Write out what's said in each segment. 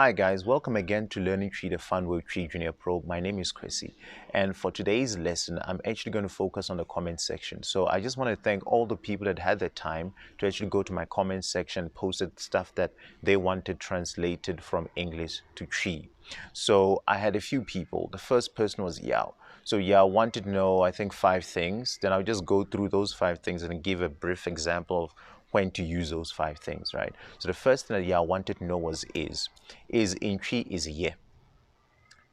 Hi guys, welcome again to Learning TWI, the fun with TWI Junior Pro. My name is Chrissy, and for today's lesson, I'm actually going to focus on the comment section. So I just want to thank all the people that had the time to actually go to my comment section, posted stuff that they wanted translated from English to TWI. So I had a few people. The first person was Yao. So Yao wanted to know, I think, 5 things. Then I'll just go through those 5 things and give a brief example of when to use those 5 things, right? So the first thing that Yao wanted to know was is. Is in TWI is ye.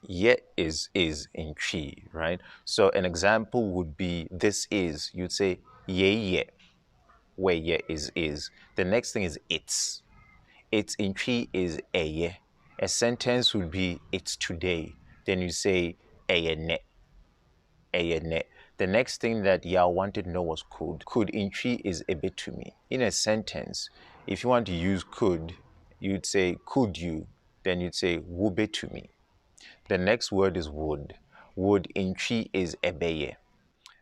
Ye is in TWI, right? So an example would be this is. You'd say ye, where ye is. The next thing is it's. It's in TWI is ɛyɛ. A sentence would be it's today. Then you say ɛnnɛ. The next thing that Yao wanted to know was could. Could in TWI is ɛbetumi. In a sentence, if you want to use could, you'd say could you. Then you'd say wobetumi. The next word is would. Would in TWI is ɛbɛyɛ.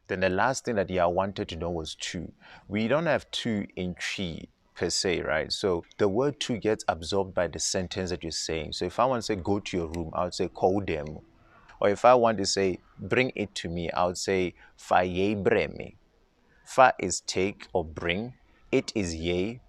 Then the last thing that Yao wanted to know was to. We don't have to in TWI per se, right? So the word to gets absorbed by the sentence that you're saying. So if I want to say go to your room, I would say call them. Or if I want to say bring it to me, I would say fa yei breme. Fa is take or bring. It is yei.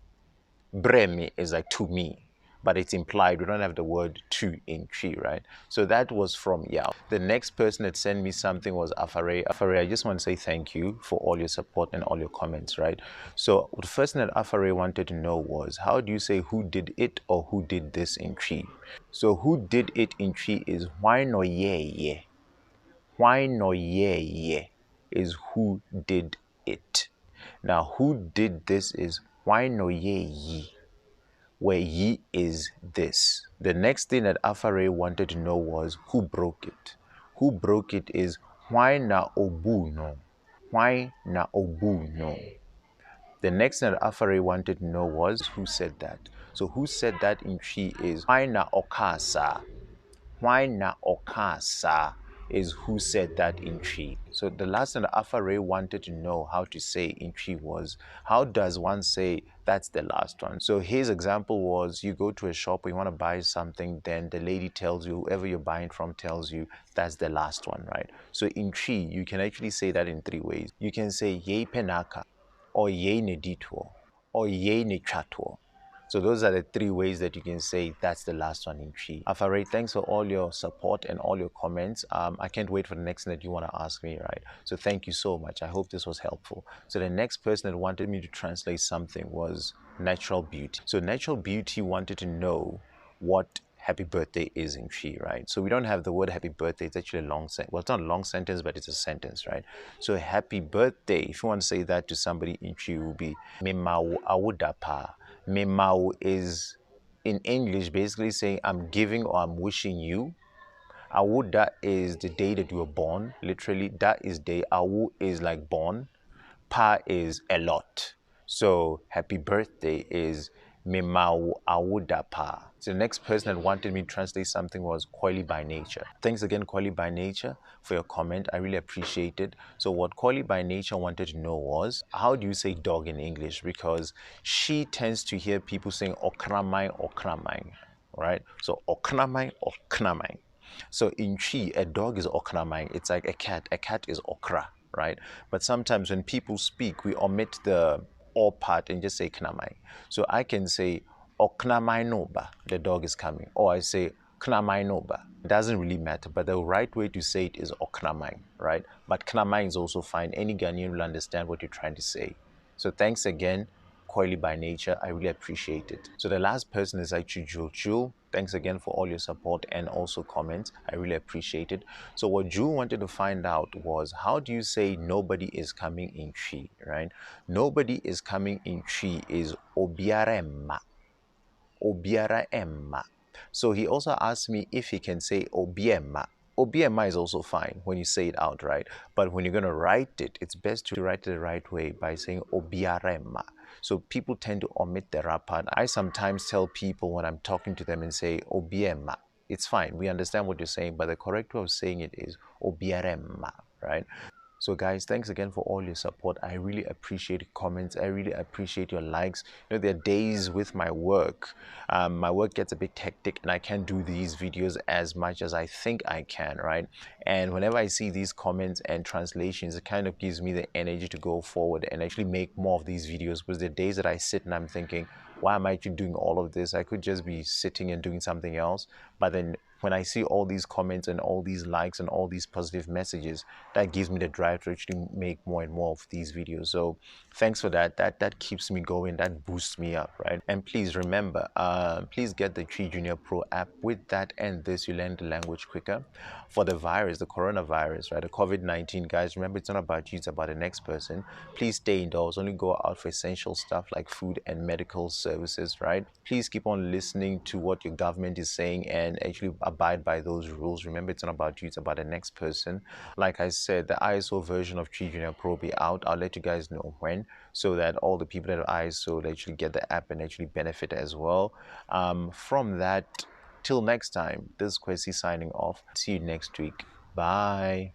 Breme is like to me. But it's implied. We don't have the word to in TWI, right? So that was from Yao. The next person that sent me something was Afare. Afare, I just want to say thank you for all your support and all your comments, right? So the first thing that Afare wanted to know was, how do you say who did it or who did this in TWI? So who did it in TWI is Hwan ɔyɛɛe. Hwan ɔyɛɛe is who did it. Now who did this is Hwan ɔyɛɛe, where ye is this. The next thing that Afare wanted to know was who broke it. Who broke it is Hwan na ɔbuu no. Hwan na ɔbuu no. The next thing that Afare wanted to know was who said that. So who said that in TWI is Hwan na ɔkaa saa. Hwan na ɔkaa saa is who said that in TWI. So the last thing that Afare wanted to know how to say in TWI was, how does one say that's the last one? So his example was, you go to a shop or you want to buy something, then the lady tells you, whoever you're buying from tells you that's the last one, right? So in TWI, you can actually say that in 3 ways. You can say Yei Pɛ, ɔyɛɛe ne ditoɔ, ɔyɛɛe ne twatoɔ. So those are the 3 ways that you can say that's the last one in TWI. Afare, thanks for all your support and all your comments. I can't wait for the next thing that you want to ask me, right? So thank you so much. I hope this was helpful. So the next person that wanted me to translate something was Natural Beauty. So Natural Beauty wanted to know what happy birthday is in TWI, right? So we don't have the word happy birthday. It's actually a long sentence. Well, it's not a long sentence, but it's a sentence, right? So happy birthday, if you want to say that to somebody in TWI, will be Mema awoda. Mema is in English basically saying I'm giving or I'm wishing you. Awoda is the day that you were born. Literally, that is day. Awu is like born. Pa is a lot. So happy birthday is Mema awoda pa. So the next person that wanted me to translate something was Coily by Nature. Thanks again, Coily by Nature, for your comment. I really appreciate it. So what Coily by Nature wanted to know was, how do you say dog in English? Because she tends to hear people saying okramai, right? So okramai. So in TWI, a dog is okramai. It's like a cat. A cat is okra, right? But sometimes when people speak, we omit the or part and just say knamai. So I can say oknamai noba, the dog is coming. Or I say knamai noba. It doesn't really matter, but the right way to say it is oknamai, right? But knamai is also fine. Any Ghanaian will understand what you're trying to say. So thanks again, Coily by Nature. I really appreciate it. So the last person is actually Jul. Thanks again for all your support and also comments. I really appreciate it. So what Jul wanted to find out was, how do you say nobody is coming in TWI, right? Nobody is coming in TWI is obiara emma. Obiara emma. So he also asked me if he can say obiema. Obiema is also fine when you say it out, right? But when you're going to write it, it's best to write it the right way by saying obiarema. So people tend to omit the ra part. I sometimes tell people when I'm talking to them and say obiema. It's fine. We understand what you're saying, but the correct way of saying it is obiarema, right? So guys, thanks again for all your support. I really appreciate your comments. I really appreciate your likes. You know, there are days with my work gets a bit hectic and I can't do these videos as much as I think I can, right? And whenever I see these comments and translations, it kind of gives me the energy to go forward and actually make more of these videos, because the days that I sit and I'm thinking, why am I actually doing all of this? I could just be sitting and doing something else. But then when I see all these comments and all these likes and all these positive messages, that gives me the drive to actually make more and more of these videos. So thanks for that. That keeps me going. That boosts me up, right? And please remember, please get the TWI Junior Pro app. With that and this, you learn the language quicker. For the virus, the coronavirus, right? The COVID-19, guys, remember, it's not about you, it's about the next person. Please stay indoors. Only go out for essential stuff like food and medical services, right? Please keep on listening to what your government is saying and actually abide by those rules. Remember, it's not about you, it's about the next person. Like I said, the ISO version of TWI Junior Pro will be out. I'll let you guys know when, so that all the people that are ISO will actually get the app and actually benefit as well. From that, till next time, this is Kwesi signing off. See you next week. Bye.